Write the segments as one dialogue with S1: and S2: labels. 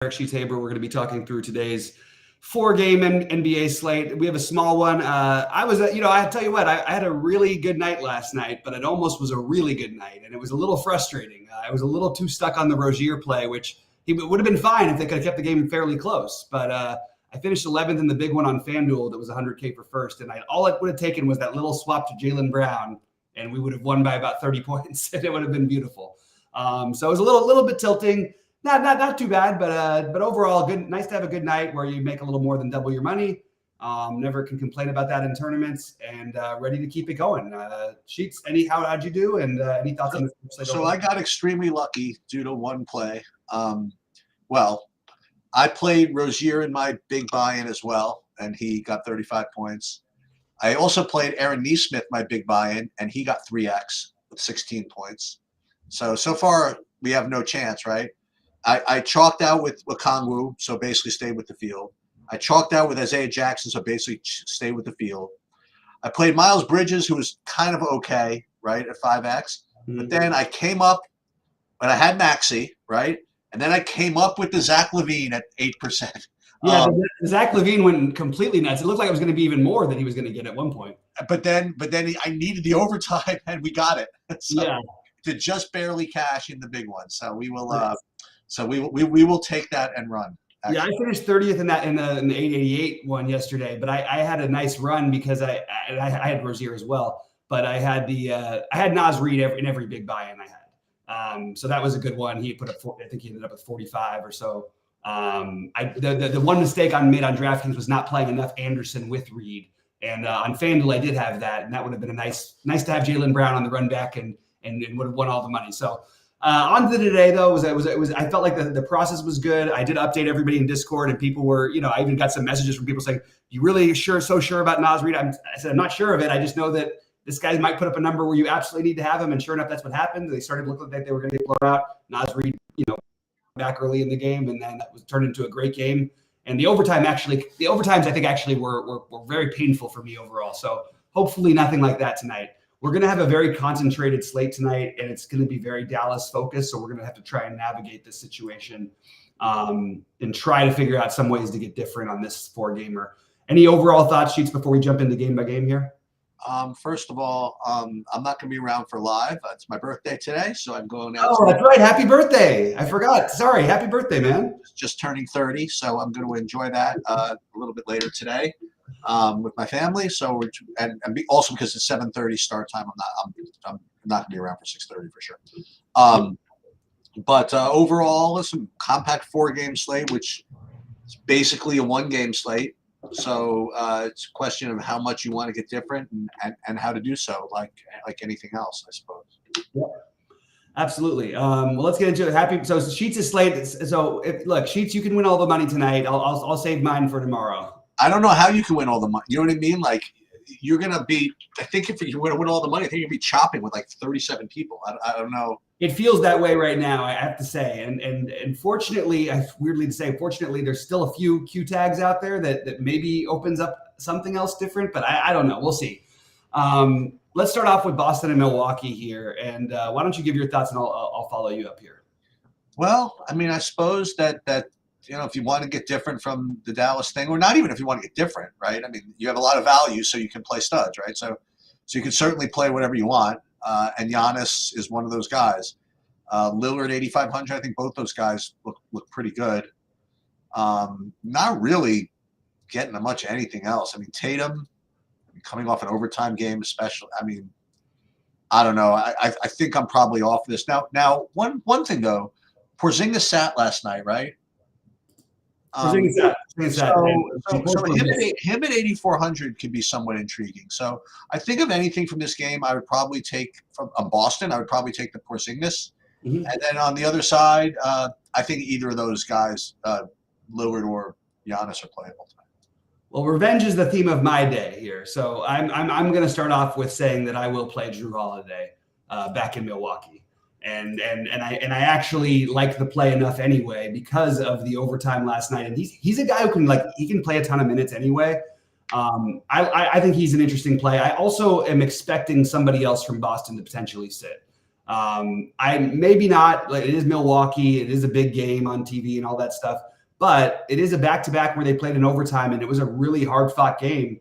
S1: Eric Sheets-Haber. We're going to be talking through today's four-game NBA slate. We have a small one. I tell you what, I had a really good night last night, but it almost was a really good night, and it was a little frustrating. I was a little too stuck on the Rozier play, which he would have been fine if they could have kept the game fairly close. But I finished 11th in the big one on FanDuel that was $100K for first, and all it would have taken was that little swap to Jaylen Brown, and we would have won by about 30 points, and it would have been beautiful. So it was a little bit tilting. Not too bad, but overall good. Nice to have a good night where you make a little more than double your money. Never can complain about that in tournaments, and ready to keep it going. Sheets, how'd you do? And any thoughts on this?
S2: So I got extremely lucky due to one play. I played Rozier in my big buy-in as well, and he got 35 points. I also played Aaron Nesmith, my big buy-in, and he got 3x with 16 points. So far we have no chance, right? I chalked out with Okongwu, so basically stayed with the field. I chalked out with Isaiah Jackson, so basically stayed with the field. I played Miles Bridges, who was kind of okay, right, at 5x. Mm-hmm. But then I came up, and I had Maxey, right? And then I came up with the Zach LaVine at 8%.
S1: Yeah, Zach LaVine went completely nuts. It looked like it was going to be even more than he was going to get at one point.
S2: But then I needed the overtime, and we got it. So
S1: yeah.
S2: To just barely cash in the big one. So we will we will take that and run.
S1: Actually. Yeah, I finished 30th in the 888 one yesterday, but I had a nice run because I had Rozier as well, but I had Naz Reid in every big buy-in I had. So that was a good one. He put up, I think he ended up with 45 or so. The one mistake I made on DraftKings was not playing enough Anderson with Reid, and on FanDuel I did have that, and that would have been nice to have Jaylen Brown on the run back and would have won all the money. So. On to today though, I felt like the process was good. I did update everybody in Discord, and people were, I even got some messages from people saying, "You really so sure about Naz Reid?" I said, "I'm not sure of it. I just know that this guy might put up a number where you absolutely need to have him." And sure enough, that's what happened. They started looking like they were going to get blown out. Naz Reid, back early in the game, and then that was turned into a great game. And the overtimes I think actually were very painful for me overall. So hopefully nothing like that tonight. We're going to have a very concentrated slate tonight, and it's going to be very Dallas focused. So we're going to have to try and navigate this situation and try to figure out some ways to get different on this four-gamer. Any overall thoughts, Sheets, before we jump into game by game here?
S2: First of all, I'm not going to be around for live. It's my birthday today, so I'm going out.
S1: Oh, that's right. Happy birthday. I forgot. Sorry. Happy birthday, man.
S2: Just turning 30, so I'm going to enjoy that a little bit later today. With my family, so also because it's 7:30 start time, I'm not gonna be around for 6:30 for sure. But overall, it's a compact four-game slate, which is basically a one-game slate. So it's a question of how much you want to get different and how to do so, like anything else, I suppose.
S1: Yeah. Absolutely. Well, let's get into it. So Sheets is slate. So Sheets, you can win all the money tonight. I'll save mine for tomorrow.
S2: I don't know how you can win all the money. You know what I mean? Like, you're going to be – I think if you're going to win all the money, I think you're going to be chopping with like 37 people. I don't know.
S1: It feels that way right now, I have to say. And fortunately, weirdly to say, fortunately, there's still a few Q tags out there that maybe opens up something else different. But I don't know. We'll see. Let's start off with Boston and Milwaukee here. And why don't you give your thoughts, and I'll follow you up here.
S2: Well, I mean, I suppose that if you want to get different from the Dallas thing, or not even if you want to get different, right? I mean, you have a lot of value, so you can play studs, right? So you can certainly play whatever you want. And Giannis is one of those guys. Lillard, 8,500. I think both those guys look pretty good. Not really getting much anything else. I mean, Tatum, coming off an overtime game, especially. I mean, I don't know. I think I'm probably off this now. One thing though, Porzingis sat last night, right?
S1: So him
S2: at 8,400 could be somewhat intriguing. So I think of anything from this game, I would probably take from Boston. I would probably take the Porzingis, and then on the other side, I think either of those guys, Lillard or Giannis, are playable tonight.
S1: Well, revenge is the theme of my day here, so I'm going to start off with saying that I will play Drew Holiday back in Milwaukee. And I actually like the play enough anyway because of the overtime last night. And he's a guy who can play a ton of minutes anyway. I think he's an interesting play. I also am expecting somebody else from Boston to potentially sit. I maybe not. Like, it is Milwaukee. It is a big game on TV and all that stuff. But it is a back-to-back where they played in overtime, and it was a really hard-fought game.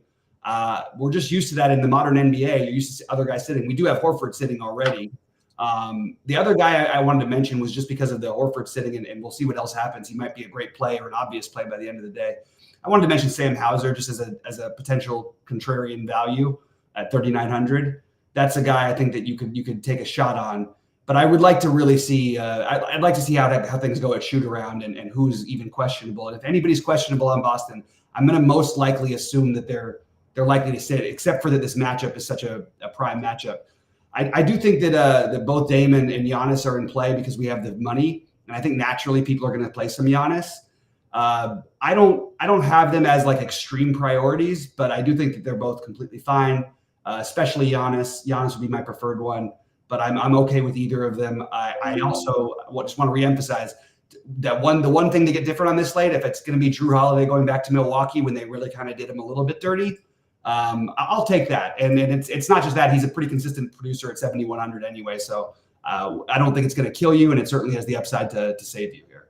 S1: We're just used to that in the modern NBA. You're used to other guys sitting. We do have Horford sitting already. The other guy I wanted to mention was just because of the Horford sitting, and we'll see what else happens. He might be a great play or an obvious play by the end of the day. I wanted to mention Sam Hauser just as a potential contrarian value at 3,900. That's a guy I think that you could take a shot on. But I would like to really see. I'd like to see how things go at shoot around and who's even questionable. And if anybody's questionable on Boston, I'm going to most likely assume that they're likely to sit, except for that this matchup is such a prime matchup. I do think that both Dame and Giannis are in play because we have the money, and I think naturally people are going to play some Giannis. I don't have them as like extreme priorities, but I do think that they're both completely fine, especially Giannis. Giannis would be my preferred one, but I'm okay with either of them. I also just want to reemphasize that the one thing to get different on this slate, if it's going to be Drew Holiday going back to Milwaukee when they really kind of did him a little bit dirty, I'll take that. And it's not just that, he's a pretty consistent producer at 7,100 anyway. So I don't think it's going to kill you, and it certainly has the upside to save you here.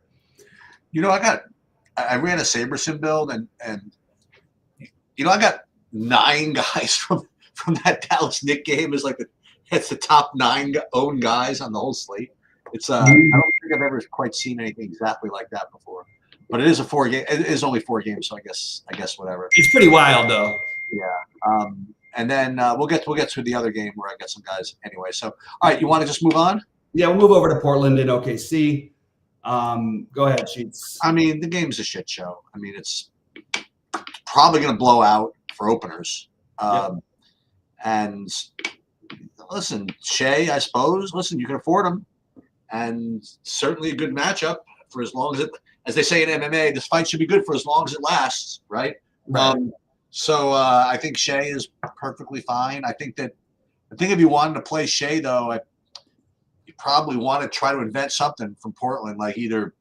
S2: You know, I ran a Saberson build, and you know, I got 9 guys from that Dallas Knicks game as like it's the top 9 owned guys on the whole slate. It's I don't think I've ever quite seen anything exactly like that before. But it is it is only 4 games, so I guess whatever.
S1: It's pretty wild though.
S2: Yeah. And then we'll get to the other game where I got some guys anyway. So all right, you want to just move on?
S1: Yeah, we'll move over to Portland and OKC. Go ahead, Sheets.
S2: I mean, the game's a shit show. I mean, it's probably going to blow out for openers. And listen, Shea, I suppose. Listen, you can afford him, and certainly a good matchup for as long as they say in MMA, this fight should be good for as long as it lasts, right? So I think Shea is perfectly fine. I think if you wanted to play Shea, though, you probably want to try to invent something from Portland, like either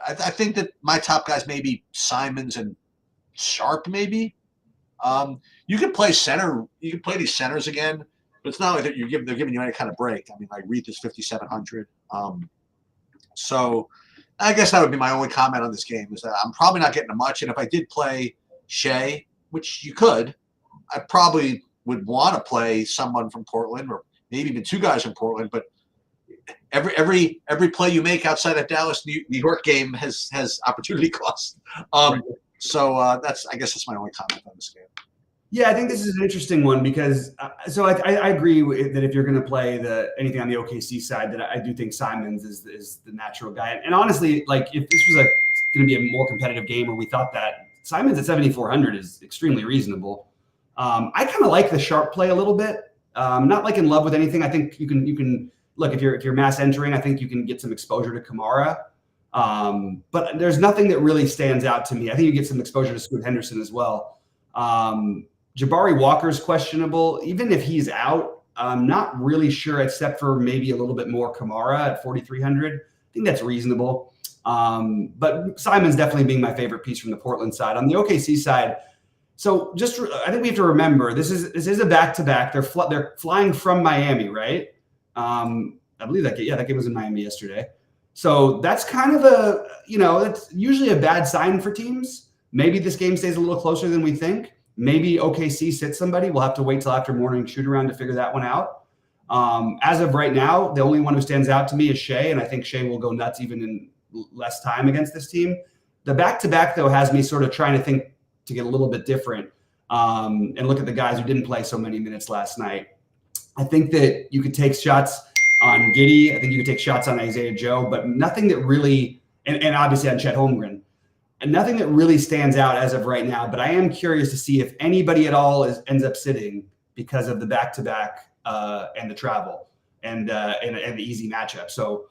S2: I think that my top guys may be Simons and Sharp, maybe. You can play center. You can play these centers again, but it's not like they're giving you any kind of break. I mean, like Reith is 5,700. So I guess that would be my only comment on this game, is that I'm probably not getting much. And if I did play Shea, which you could, I probably would want to play someone from Portland, or maybe even 2 guys from Portland. But every play you make outside that Dallas New York game has opportunity cost. So I guess that's my only comment on this game.
S1: Yeah, I think this is an interesting one because I agree that if you're going to play anything on the OKC side, that I do think Simons is the natural guy. And honestly, like if this was going to be a more competitive game, where we thought that Simons at 7,400 is extremely reasonable. I kind of like the Sharp play a little bit. Not like in love with anything. I think you can look, if you're mass entering, I think you can get some exposure to Kamara. But there's nothing that really stands out to me. I think you get some exposure to Scoot Henderson as well. Jabari Walker's questionable. Even if he's out, I'm not really sure, except for maybe a little bit more Kamara at 4,300. I think that's reasonable. But Simon's definitely being my favorite piece from the Portland side. On the OKC side, so I think we have to remember this is a back-to-back. They're flying from Miami, right? I believe that game was in Miami yesterday. So that's kind of that's usually a bad sign for teams. Maybe this game stays a little closer than we think. Maybe OKC sits somebody. We'll have to wait till after morning shoot around to figure that one out. As of right now, the only one who stands out to me is Shea, and I think Shea will go nuts even in less time against this team. The back-to-back, though, has me sort of trying to think to get a little bit different and look at the guys who didn't play so many minutes last night. I think that you could take shots on Giddey. I think you could take shots on Isaiah Joe, but nothing that really, and obviously on Chet Holmgren, and nothing that really stands out as of right now. But I am curious to see if anybody at all ends up sitting because of the back-to-back and the travel and the easy matchup. So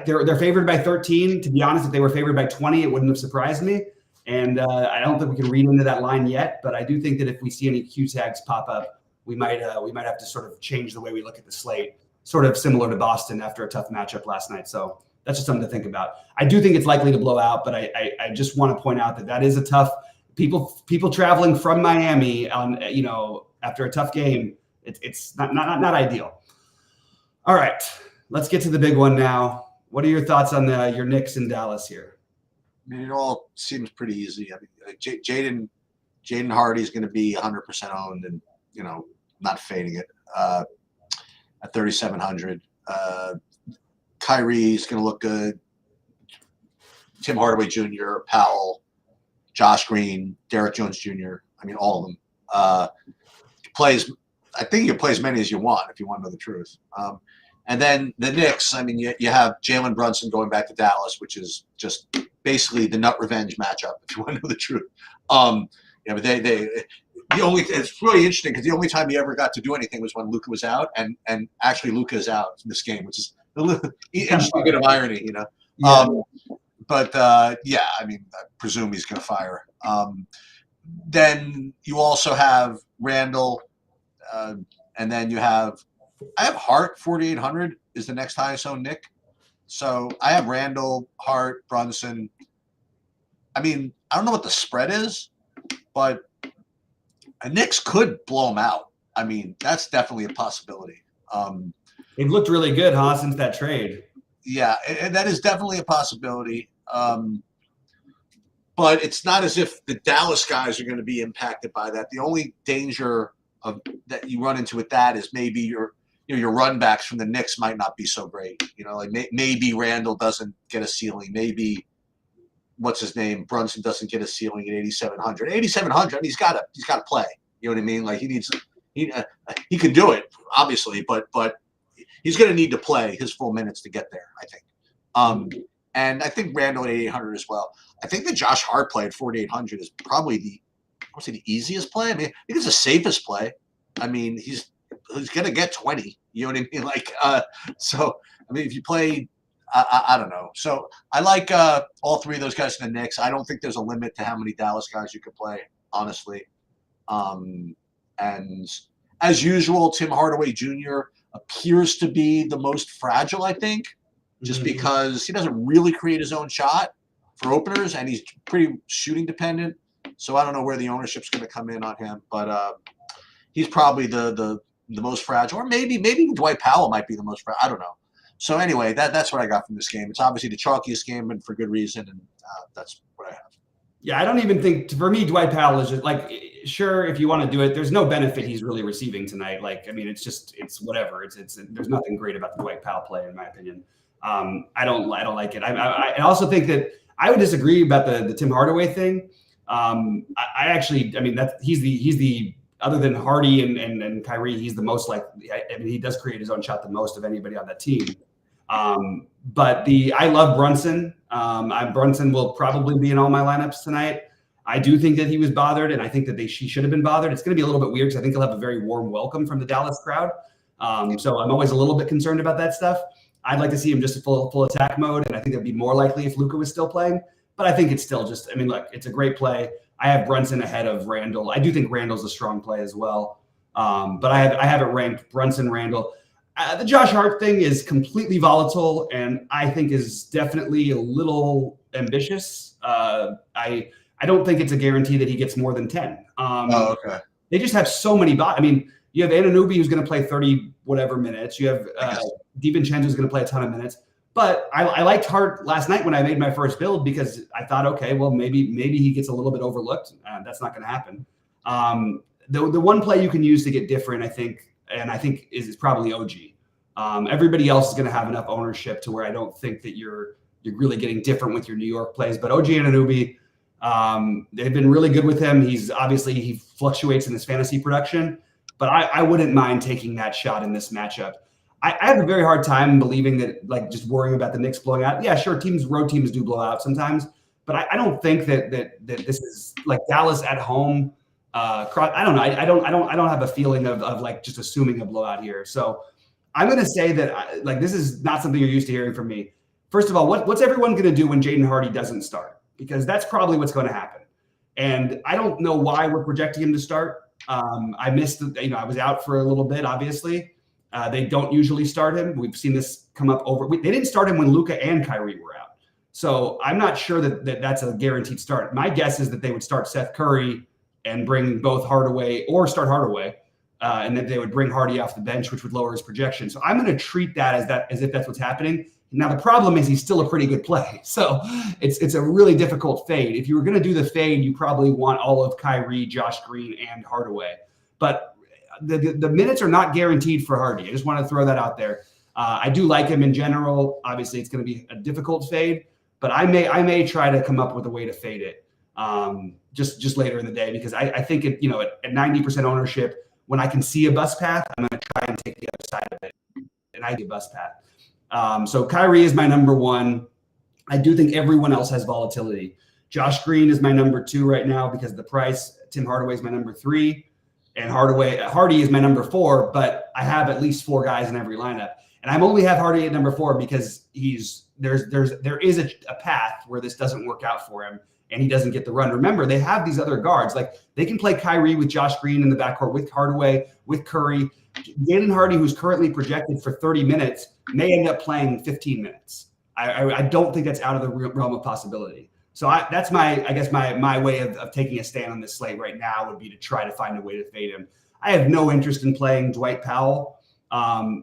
S1: they're favored by 13. To be honest, if they were favored by 20, it wouldn't have surprised me. And I don't think we can read into that line yet. But I do think that if we see any Q tags pop up, we might have to sort of change the way we look at the slate, sort of similar to Boston after a tough matchup last night. So that's just something to think about. I do think it's likely to blow out, but I just want to point out that is a tough people traveling from Miami on after a tough game. It's not ideal. All right, let's get to the big one now. What are your thoughts on your Knicks in Dallas here?
S2: I mean, it all seems pretty easy. I mean, like Jaden Hardy's going to be 100% owned, and not fading it at 3,700. Kyrie's going to look good. Tim Hardaway Jr., Powell, Josh Green, Derrick Jones Jr. I mean, all of them. I think you can play as many as you want if you want to know the truth. And then the Knicks, I mean, you have Jalen Brunson going back to Dallas, which is just basically the nut revenge matchup, if you want to know the truth. But it's really interesting because the only time he ever got to do anything was when Luka was out, and actually Luka is out in this game, which is a little interesting bit of irony, Yeah. I mean, I presume he's going to fire. Then you also have Randall, and then you have I have Hart 4,800 is the next highest owned Nick. So I have Randall, Hart, Brunson. I mean, I don't know what the spread is, but Knicks could blow them out. I mean, that's definitely a possibility.
S1: They've looked really good, since that trade.
S2: Yeah, and that is definitely a possibility. But it's not as if the Dallas guys are going to be impacted by that. The only danger that you run into with that is maybe your run backs from the Knicks might not be so great. Like maybe Randall doesn't get a ceiling. Maybe what's his name, Brunson doesn't get a ceiling at 8,700. 8,700, I mean, he's got to play. You know what I mean? Like he can do it, obviously, but he's going to need to play his full minutes to get there, I think. And I think Randall at 8,800 as well. I think the Josh Hart play at 4,800 is probably the easiest play. I mean, I think it's the safest play. I mean, he's going to get 20. You know what I mean? Like, so, I mean, if you play, I don't know. So I like all three of those guys in the Knicks. I don't think there's a limit to how many Dallas guys you could play, honestly. And as usual, Tim Hardaway Jr. appears to be the most fragile, I think, just because he doesn't really create his own shot for openers, and he's pretty shooting dependent. So I don't know where the ownership's going to come in on him, but he's probably the most fragile, or maybe even Dwight Powell might be the most fragile. I don't know. So anyway, that's what I got from this game. It's obviously the chalkiest game, and for good reason, and that's what I have. Yeah,
S1: I don't even think, for me, Dwight Powell is just like, sure, if you want to do it, there's no benefit he's really receiving tonight. Like, I mean, it's whatever. It's there's nothing great about the Dwight Powell play, in my opinion. I don't like it. I also think that I would disagree about the Tim Hardaway thing. I mean, that he's the other than Hardy and Kyrie, he's the most likely. I mean, he does create his own shot the most of anybody on that team. But I love Brunson. Brunson will probably be in all my lineups tonight. I do think that he was bothered, and I think that she should have been bothered. It's going to be a little bit weird because I think he'll have a very warm welcome from the Dallas crowd. So I'm always a little bit concerned about that stuff. I'd like to see him just full attack mode, and I think it'd be more likely if Luka was still playing. But I think it's still just, I mean, look, it's a great play. I have Brunson ahead of Randall. I do think Randall's a strong play as well. But I have it ranked Brunson, Randall. The Josh Hart thing is completely volatile, and I think is definitely a little ambitious. I don't think it's a guarantee that he gets more than 10.
S2: Okay.
S1: They just have so many. I mean, you have Anunoby who's going to play 30 whatever minutes. You have DiVincenzo who's going to play a ton of minutes. But I liked Hart last night when I made my first build because I thought, okay, well, maybe he gets a little bit overlooked. That's not going to happen. The one play you can use to get different, I think is probably OG. Everybody else is going to have enough ownership to where I don't think that you're really getting different with your New York plays. But OG Anunoby, they've been really good with him. He fluctuates in his fantasy production, but I wouldn't mind taking that shot in this matchup. I have a very hard time believing that, like, just worrying about the Knicks blowing out. Yeah, sure, road teams do blow out sometimes, but I don't think that this is like Dallas at home. I don't know. I don't have a feeling of like just assuming a blowout here. So I'm going to say that this is not something you're used to hearing from me. First of all, what's everyone going to do when Jaden Hardy doesn't start? Because that's probably what's going to happen. And I don't know why we're projecting him to start. I missed, I was out for a little bit, obviously. They don't usually start him. We've seen this come up they didn't start him when Luka and Kyrie were out. So I'm not sure that that's a guaranteed start. My guess is that they would start Seth Curry and bring both Hardaway, or start Hardaway, and then they would bring Hardy off the bench, which would lower his projection. So I'm going to treat that as if that's what's happening. Now the problem is he's still a pretty good play, so it's a really difficult fade. If you were going to do the fade, you probably want all of Kyrie, Josh Green, and Hardaway. But the minutes are not guaranteed for Hardy. I just want to throw that out there. I do like him in general. Obviously, it's going to be a difficult fade, but I may try to come up with a way to fade it just later in the day, because I think at 90% ownership, when I can see a bus path, I'm going to try and take the other side of it, and I get a bus path. So Kyrie is my number one. I do think everyone else has volatility. Josh Green is my number 2 right now because of the price. Tim Hardaway is my number 3, and Hardy is my number 4. But I have at least 4 guys in every lineup, and I only have Hardy at number 4 because there is a path where this doesn't work out for him and he doesn't get the run. Remember, they have these other guards. Like, they can play Kyrie with Josh Green in the backcourt, with Hardaway, with Curry. Jalen Hardy, who's currently projected for 30 minutes, may end up playing 15 minutes. I don't think that's out of the realm of possibility. So that's my way of taking a stand on this slate right now would be to try to find a way to fade him. I have no interest in playing Dwight Powell.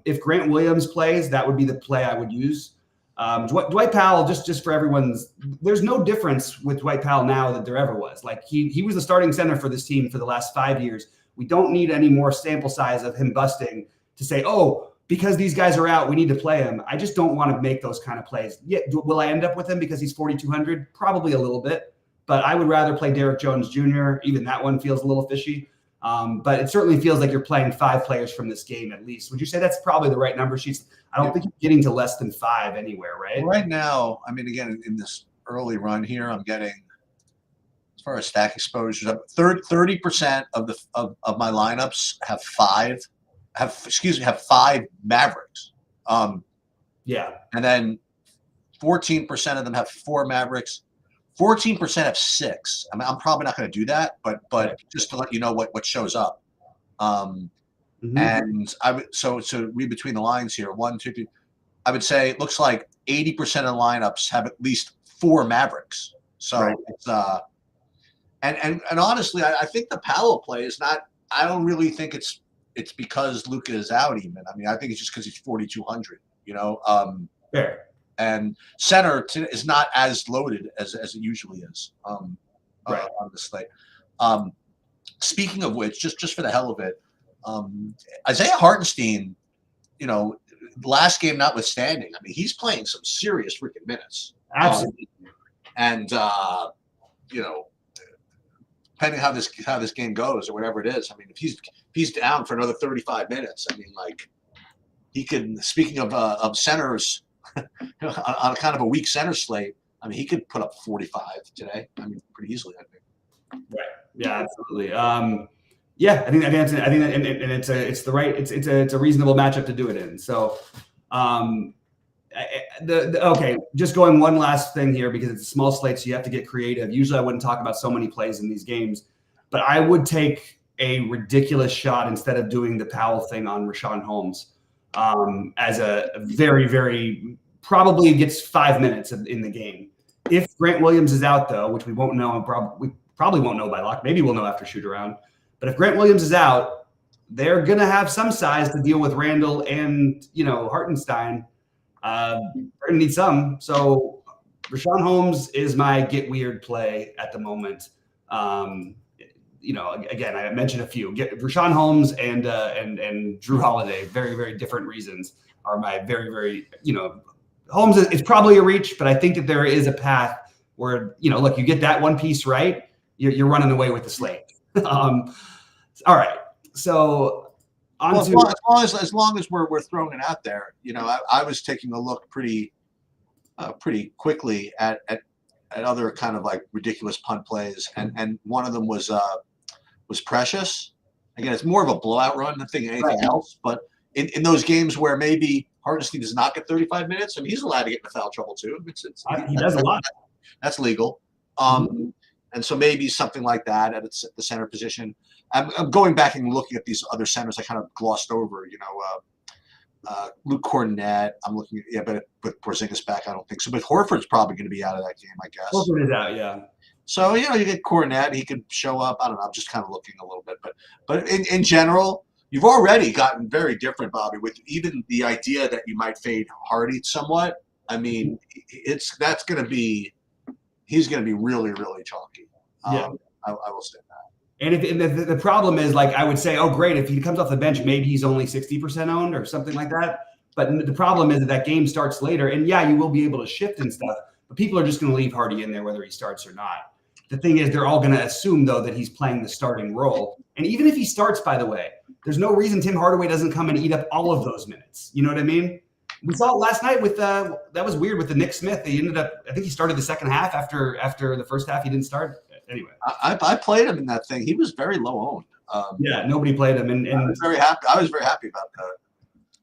S1: If Grant Williams plays, that would be the play I would use. Dwight Powell, just for everyone's, there's no difference with Dwight Powell now that there ever was. Like, he was the starting center for this team for the last 5 years. We don't need any more sample size of him busting to say, oh, because these guys are out, we need to play him. I just don't want to make those kind of plays. Yeah, will I end up with him because he's 4,200? Probably a little bit, but I would rather play Derrick Jones Jr. Even that one feels a little fishy. But it certainly feels like you're playing 5 players from this game at least. Would you say that's probably the right number? I don't think you're getting to less than 5 anywhere, right?
S2: Well, right now, I mean, again, in this early run here, I'm getting, as far as stack exposures, 30% of my lineups have 5 Mavericks.
S1: Yeah.
S2: And then 14% of them have 4 Mavericks. 14% have 6. I mean, I'm probably not going to do that, but just to let you know what shows up. And I would so read between the lines here. 1, 2, 3. I would say it looks like 80% of the lineups have at least 4 Mavericks. So right. It's and honestly, I think the Powell play is not. I don't really think it's because Luka is out even. I mean, I think it's just because he's 4,200.
S1: Fair.
S2: And center is not as loaded as it usually is
S1: right.
S2: On the slate. Speaking of which, just for the hell of it, Isaiah Hartenstein, last game notwithstanding, I mean, he's playing some serious freaking minutes.
S1: Absolutely.
S2: And depending how this game goes or whatever it is, I mean, if he's down for another 35 minutes, I mean, like, he could. Speaking of centers. On a kind of a weak center slate, I mean, he could put up 45 today. I mean, pretty easily, I think.
S1: Right. Yeah, absolutely. Yeah, I think it's a reasonable matchup to do it in. So, okay, just going one last thing here because it's a small slate, so you have to get creative. Usually, I wouldn't talk about so many plays in these games, but I would take a ridiculous shot instead of doing the Powell thing on Rashawn Holmes. As a very, very probably gets 5 minutes in the game. If Grant Williams is out, though, which we won't know, we probably won't know by lock. Maybe we'll know after shoot around. But if Grant Williams is out, they're going to have some size to deal with Randall and, Hartenstein. They're going to need some. So Rashawn Holmes is my get weird play at the moment. Again, I mentioned a few. Rashawn Holmes and Drew Holiday, very, very different reasons, are my very, very, Holmes is probably a reach, but I think that there is a path where, look, you get that one piece right, you're running away with the slate. All right. So
S2: as long as we're throwing it out there, I was taking a look pretty quickly at other kind of like ridiculous punt plays, and one of them was Precious. Again, it's more of a blowout run than anything else. But in those games where maybe Hartenstein does not get 35 minutes, I mean, he's allowed to get into foul trouble too.
S1: He does a lot.
S2: That's legal. And so maybe something like that at the center position. I'm going back and looking at these other centers I kind of glossed over. Luke Cornett. I'm looking at but with Porzingis back, I don't think so. But Horford's probably going to be out of that game, I guess.
S1: Horford is out, yeah.
S2: So, you get Cornette, he could show up. I don't know. I'm just kind of looking a little bit. But in general, you've already gotten very different, Bobby, with even the idea that you might fade Hardy somewhat. I mean, he's going to be really, really chalky.
S1: Yeah.
S2: I will say that.
S1: And the problem is, like, I would say, oh, great, if he comes off the bench, maybe he's only 60% owned or something like that. But the problem is that game starts later, and yeah, you will be able to shift and stuff, but people are just going to leave Hardy in there whether he starts or not. The thing is, they're all going to assume, though, that he's playing the starting role. And even if he starts, by the way, there's no reason Tim Hardaway doesn't come and eat up all of those minutes. You know what I mean? We saw it last night with that was weird with the Nick Smith. He ended up, I think he started the second half after the first half. He didn't start. Anyway,
S2: I played him in that thing. He was very low owned.
S1: Yeah, nobody played him, and
S2: I was very happy. I was very happy about that.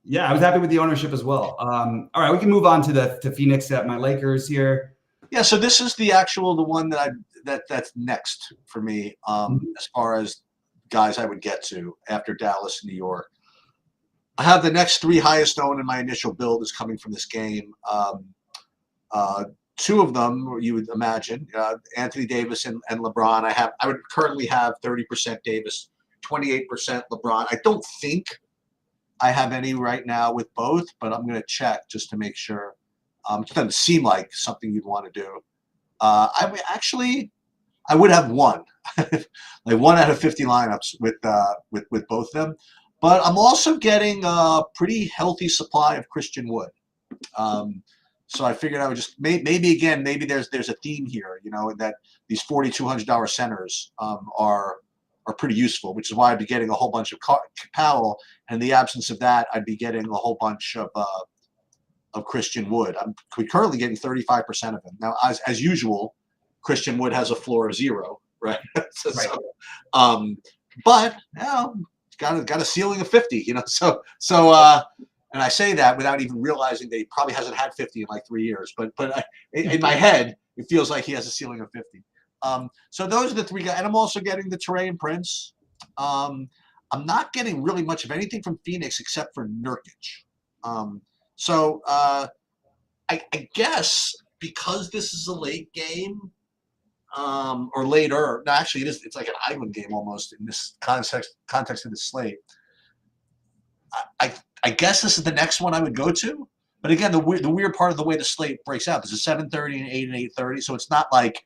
S1: Yeah, I was happy with the ownership as well. All right, we can move on to Phoenix at my Lakers here.
S2: Yeah, so this is the one that's next for me as far as guys I would get to after Dallas, New York. I have the next three highest owned in my initial build is coming from this game. Two of them, you would imagine, Anthony Davis and LeBron. I would currently have 30% Davis, 28% LeBron. I don't think I have any right now with both, but I'm going to check just to make sure. It doesn't seem like something you'd want to do. I would have one, like 1 out of 50 lineups with both of them. But I'm also getting a pretty healthy supply of Christian Wood. So I figured I would just maybe there's a theme here, that these $4,200 centers are pretty useful, which is why I'd be getting a whole bunch of Powell, and in the absence of that, I'd be getting a whole bunch of Christian Wood. I'm currently getting 35% of him now. As usual, Christian Wood has a floor of 0, right? But got a ceiling of 50, and I say that without even realizing that he probably hasn't had 50 in like 3 years. But in my head, it feels like he has a ceiling of 50. So those are the three guys. And I'm also getting the Terrain Prince. I'm not getting really much of anything from Phoenix except for Nurkic. So I guess because this is a late game or later. No, actually, it's like an island game almost in this context of the slate. I guess this is the next one I would go to. But again, the weird part of the way the slate breaks out, there's a 7:30 and 8 and 8:30, so it's not like,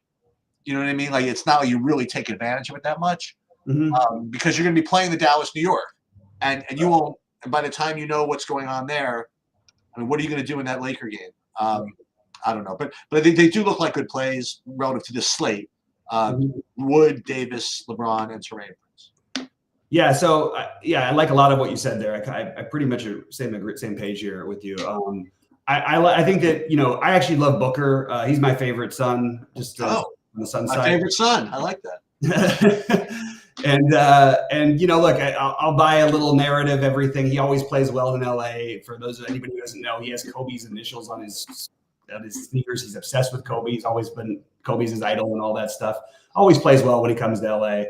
S2: you know what I mean? Like, it's not like you really take advantage of it that much because you're going to be playing the Dallas, New York, and you won't. And by the time you know what's going on there, I mean, what are you going to do in that Laker game? I don't know, but they do look like good plays relative to this slate. Wood, Davis, LeBron, and Terrain Prince.
S1: Yeah, so I like a lot of what you said there. I pretty much same page here with you. I think that I actually love Booker. He's my favorite son. Just on the Sun side.
S2: My favorite son. I like that.
S1: and look, I'll buy a little narrative. Everything. He always plays well in LA. For anybody who doesn't know, he has Kobe's initials on his sneakers. He's obsessed with Kobe. He's always been Kobe's his idol and all that stuff. Always plays well when he comes to LA.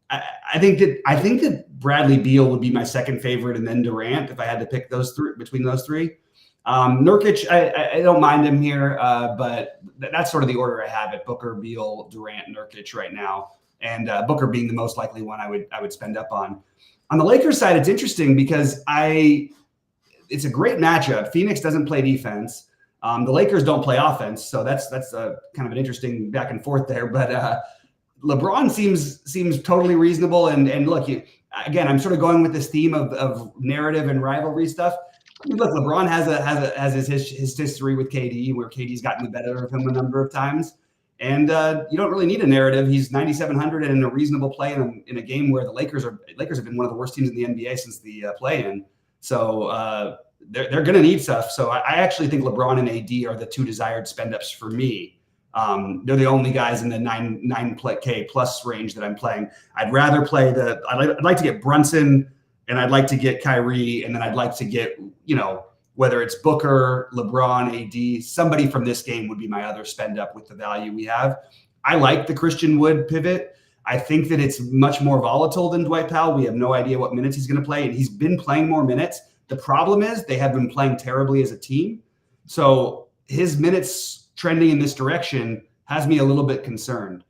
S1: I think that Bradley Beal would be my second favorite, and then Durant if I had to pick between those three. Nurkic, I don't mind him here, but that's sort of the order I have it: Booker, Beal, Durant, Nurkic right now, and Booker being the most likely one I would spend up on. On the Lakers side, it's interesting because it's a great matchup. Phoenix doesn't play defense. The Lakers don't play offense, so that's a kind of an interesting back and forth there, but. LeBron seems totally reasonable, and look, again, I'm sort of going with this theme of narrative and rivalry stuff. I mean, look, LeBron has his history with KD, where KD's gotten the better of him a number of times, and you don't really need a narrative. He's 9,700 and in a reasonable play in a game where the Lakers have been one of the worst teams in the NBA since the play-in. So they're going to need stuff. So I actually think LeBron and AD are the two desired spend-ups for me. They're the only guys in the 9K plus range that I'm playing. I'd rather play I'd like to get Brunson, and I'd like to get Kyrie, and then I'd like to get, whether it's Booker, LeBron, AD, somebody from this game would be my other spend up with the value we have. I like the Christian Wood pivot. I think that it's much more volatile than Dwight Powell. We have no idea what minutes he's going to play, and he's been playing more minutes. The problem is they have been playing terribly as a team. So his minutes trending in this direction has me a little bit concerned.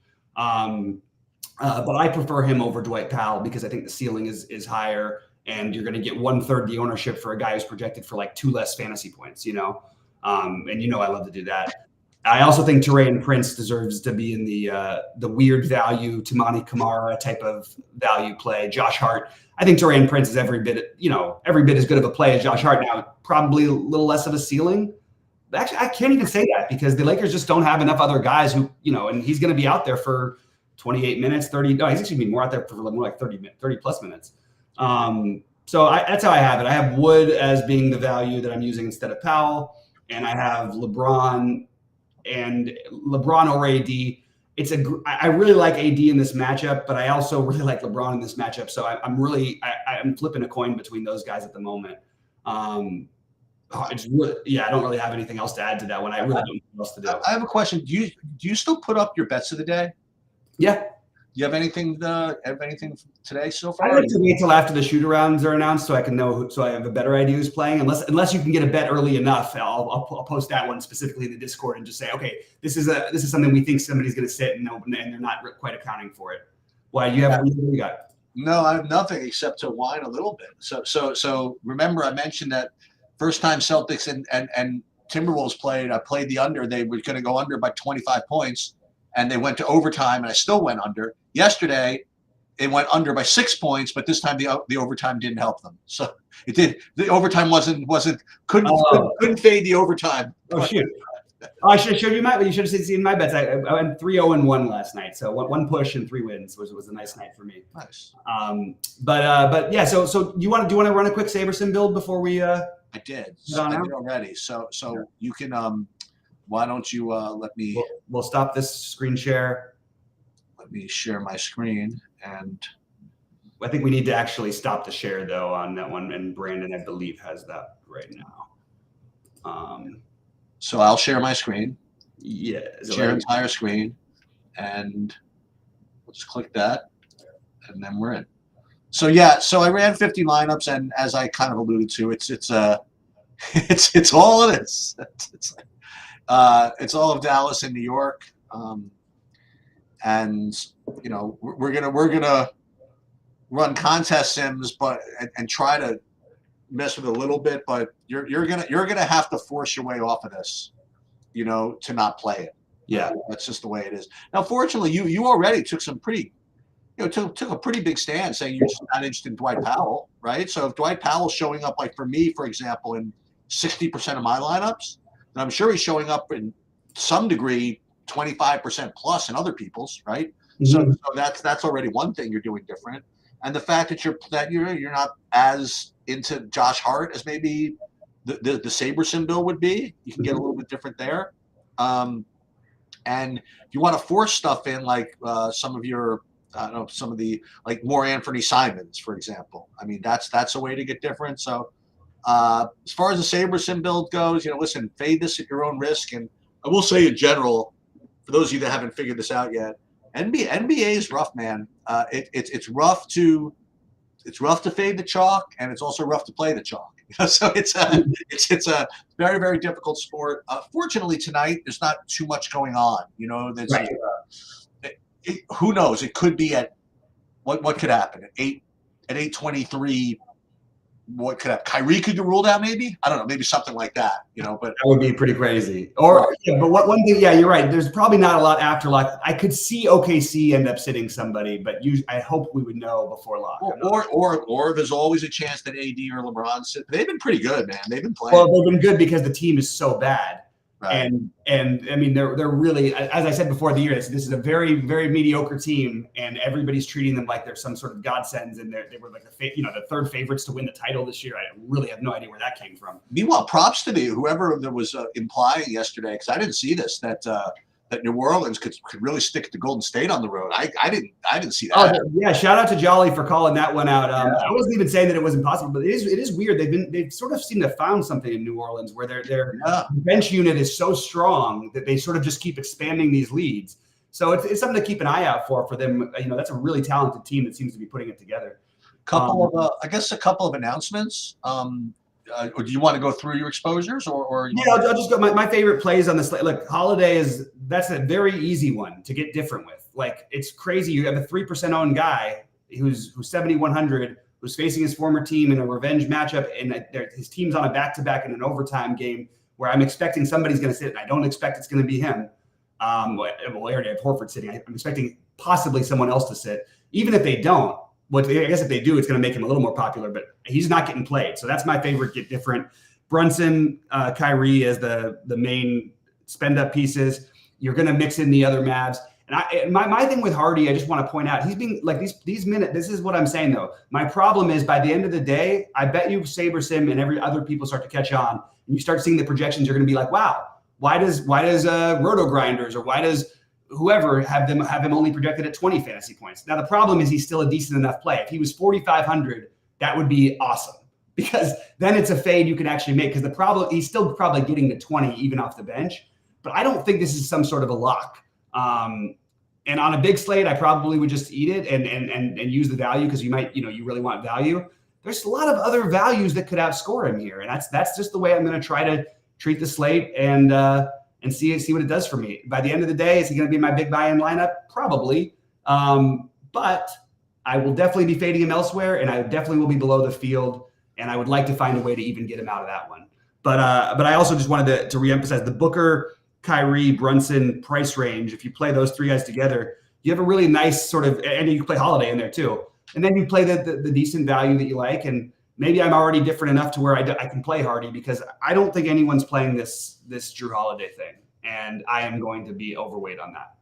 S1: But I prefer him over Dwight Powell because I think the ceiling is higher, and you're going to get 1/3 the ownership for a guy who's projected for like 2 less fantasy points. And I love to do that. I also think Taurean Prince deserves to be in the weird value Tamani Kamara type of value play. Josh Hart. I think Taurean Prince is every bit as good of a play as Josh Hart. Now, probably a little less of a ceiling. But actually, I can't even say that because the Lakers just don't have enough other guys who, and he's going to be out there for 28 minutes, 30. No, he's actually going to be more out there for more like 30 plus minutes. So that's how I have it. I have Wood as being the value that I'm using instead of Powell, and I have LeBron or AD. I really like AD in this matchup, but I also really like LeBron in this matchup. So I'm flipping a coin between those guys at the moment. I don't really have anything else to add to that one. I really don't know what else to do.
S2: I have a question. Do you still put up your bets of the day?
S1: Yeah.
S2: You have anything today so far?
S1: I like to wait till after the shoot arounds are announced so I can know so I have a better idea who's playing. Unless you can get a bet early enough, I'll post that one specifically in the Discord and just say, okay, this is something we think somebody's going to sit and they're not quite accounting for it. Why do you have what you got?
S2: No, I have nothing except to whine a little bit. So remember I mentioned that first time Celtics and Timberwolves played, I played the under. They were going to go under by 25 points. And they went to overtime, and I still went under. Yesterday, it went under by 6 points, but this time the overtime didn't help them. So it did. The overtime couldn't fade the overtime.
S1: Oh shoot! I should have showed you you should have seen my bets. I went 3-0-1 last night. So one push and 3 wins was a nice night for me.
S2: Nice.
S1: But yeah. So do you want to run a quick SaberSim build before we?
S2: I did. I did already. So you can Why don't you let me?
S1: We'll stop this screen share.
S2: Let me share my screen, and
S1: I think we need to actually stop the share though on that one. And Brandon, I believe, has that right now.
S2: So I'll share my screen.
S1: Yeah,
S2: share entire screen, and let's click that, and then we're in. So yeah, so I ran 50 lineups, and as I kind of alluded to, it's all it is. It's all of Dallas and New York, and we're gonna run contest sims, and try to mess with it a little bit. But you're gonna have to force your way off of this, to not play it.
S1: Yeah,
S2: that's just the way it is. Now, fortunately, you already took some pretty, took a pretty big stand saying you're just not interested in Dwight Powell, right? So if Dwight Powell's showing up, like for me, for example, in 60% of my lineups. And I'm sure he's showing up in some degree 25% plus in other people's, right? Mm-hmm. So that's already one thing you're doing different. And the fact that you're not as into Josh Hart as maybe the SaberSim bill would be, you can get a little bit different there. And if you want to force stuff in, like some of your, some of the like more Anthony Simons, for example. I mean, that's a way to get different. So. As far as the SaberSim build goes, listen, fade this at your own risk. And I will say in general, for those of you that haven't figured this out yet, NBA is rough, man. It's rough to fade the chalk, and it's also rough to play the chalk. So it's a very, very difficult sport. Fortunately, tonight there's not too much going on. There's
S1: right.
S2: Who knows? It could be at what could happen at 8:23. What could have Kyrie could get ruled out? Maybe, I don't know. Maybe something like that. But
S1: that would be pretty crazy. Or but one thing, yeah, you're right. There's probably not a lot after lock. I could see OKC end up sitting somebody, but I hope we would know before lock.
S2: Or there's always a chance that AD or LeBron sit. They've been pretty good, man. They've been playing.
S1: Well, they've been good because the team is so bad.
S2: Right.
S1: And I mean they're really, as I said before the year, this is a very, very mediocre team, and everybody's treating them like they're some sort of godsends, and they were like the third favorites to win the title this year. I really have no idea where that came from.
S2: Meanwhile, props to whoever that was implying yesterday, because I didn't see this, that New Orleans could really stick to Golden State on the road. I didn't see that.
S1: Oh, yeah, shout out to Jolly for calling that one out. I wasn't even saying that it was impossible, but it is weird. They've sort of seemed to have found something in New Orleans where their bench unit is so strong that they sort of just keep expanding these leads. So it's something to keep an eye out for them. That's a really talented team that seems to be putting it together.
S2: I guess a couple of announcements. or do you want to go through your exposures, or
S1: yeah, I'll just go. My favorite plays on the slate. Look, Holiday that's a very easy one to get different with. Like, it's crazy. You have a 3% owned guy who's 7,100, who's facing his former team in a revenge matchup, and his team's on a back-to-back in an overtime game where I'm expecting somebody's going to sit, and I don't expect it's going to be him. Well, I already have Horford sitting. I'm expecting possibly someone else to sit. Even if they don't, I guess if they do, it's going to make him a little more popular, but he's not getting played. So that's my favorite get different. Brunson, Kyrie as the main spend up pieces. You're going to mix in the other Mavs. And my thing with Hardy, I just want to point out, he's being like these minutes. This is what I'm saying though. My problem is by the end of the day, I bet you SaberSim and every other people start to catch on, and you start seeing the projections. You're going to be like, wow, why does Roto Grinders or why does whoever have him only projected at 20 fantasy points? Now the problem is he's still a decent enough play. If he was 4,500, that would be awesome, because then it's a fade you can actually make. Because the problem, he's still probably getting to 20 even off the bench, but I don't think this is some sort of a lock. And on a big slate, I probably would just eat it and use the value, because you might, you really want value. There's a lot of other values that could outscore him here, and that's just the way I'm going to try to treat the slate and see what it does for me. By the end of the day, is he going to be my big buy-in lineup? Probably, but I will definitely be fading him elsewhere, and I definitely will be below the field, and I would like to find a way to even get him out of that one. But I also just wanted to reemphasize the Booker, Kyrie, Brunson price range. If you play those three guys together, you have a really nice sort of, and you can play Holiday in there too. And then you play the decent value that you like. And maybe I'm already different enough to where I can play Hardy, because I don't think anyone's playing this Drew Holiday thing. And I am going to be overweight on that.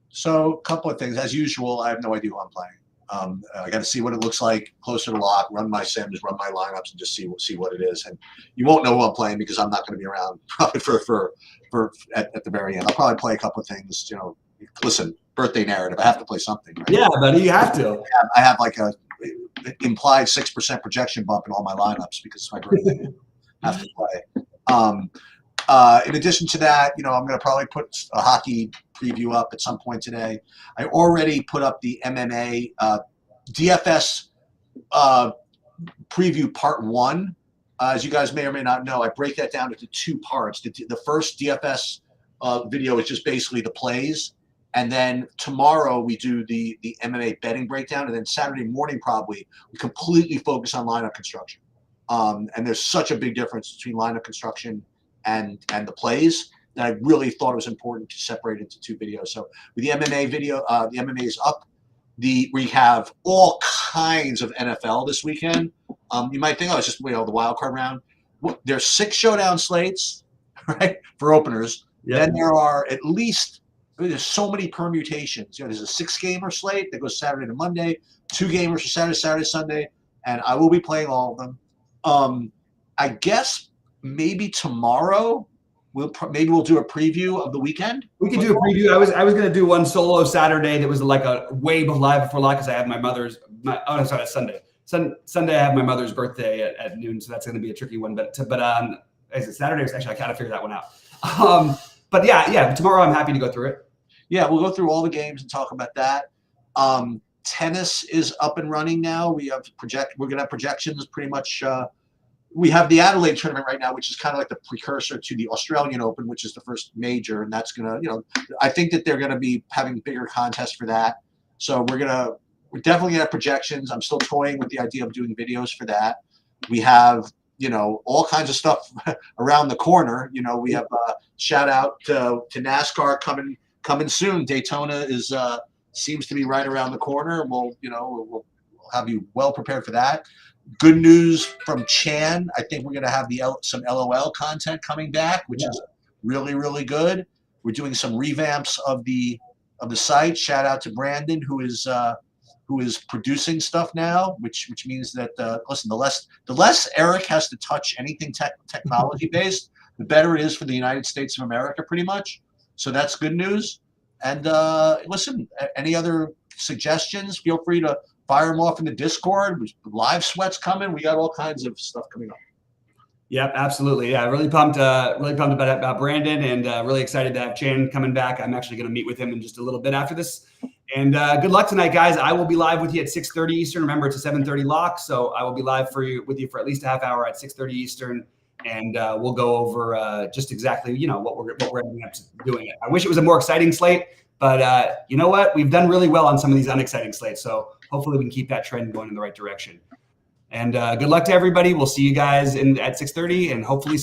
S2: So a couple of things. As usual, I have no idea who I'm playing. I got to see what it looks like closer to lock, run my sims, run my lineups, and just see what it is. And you won't know who I'm playing because I'm not going to be around probably for at the very end. I'll probably play a couple of things. Listen, birthday narrative. I have to play something. Right?
S1: Yeah, buddy, you have to.
S2: I have like a implied 6% projection bump in all my lineups because it's my birthday. I have to play. In addition to that, I'm going to probably put a hockey preview up at some point today. I already put up the MMA DFS preview part 1. As you guys may or may not know, I break that down into 2 parts. The first DFS video is just basically the plays. And then tomorrow we do the MMA betting breakdown. And then Saturday morning probably we completely focus on lineup construction. And there's such a big difference between lineup construction and the plays that I really thought it was important to separate into 2 videos. So with the MMA video, the MMA is up. We have all kinds of NFL this weekend. You might think, it's just the wild card round. There's 6 showdown slates, right, for openers. Yep. Then there are at least there's so many permutations. There's a 6-gamer slate that goes Saturday to Monday, 2 gamers for Saturday, Sunday, and I will be playing all of them. I guess maybe tomorrow we'll do a preview of the weekend.
S1: We could do a preview. I was going to do one solo Saturday that was like a way live before lock, because I have Sunday. Sunday I have my mother's birthday at noon, so that's going to be a tricky one. But Saturday was actually I kind of figured that one out. But yeah, tomorrow I'm happy to go through it.
S2: Yeah, we'll go through all the games and talk about that. Tennis is up and running now. We're going to have projections pretty much. We have the Adelaide tournament right now, which is kind of like the precursor to the Australian Open, which is the first major, and that's going to, I think that they're going to be having bigger contests for that. So we're definitely going to have projections. I'm still toying with the idea of doing videos for that. We have, all kinds of stuff around the corner. We have shout out to NASCAR coming soon. Daytona seems to be right around the corner. We'll have you well prepared for that. Good news from Chan. I think we're going to have some LOL content coming back, which is really, really good. We're doing some revamps of the site. Shout out to Brandon, who is producing stuff now, which means that listen, the less Eric has to touch anything technology based, the better it is for the United States of America, pretty much. So that's good news. And listen, any other suggestions? Feel free to fire them off in the Discord. Live sweats coming. We got all kinds of stuff coming up.
S1: Yep, absolutely. Yeah, really pumped about Brandon, and really excited to have Chan coming back. I'm actually going to meet with him in just a little bit after this, And good luck tonight, guys. I will be live with you at 6:30 Eastern. Remember, it's a 7:30 lock, so I will be live with you for at least a half hour at 6:30 Eastern, and we'll go over just exactly what we're ending up doing. I wish it was a more exciting slate, but you know what? We've done really well on some of these unexciting slates, so hopefully we can keep that trend going in the right direction. And good luck to everybody. We'll see you guys at 6:30, and hopefully see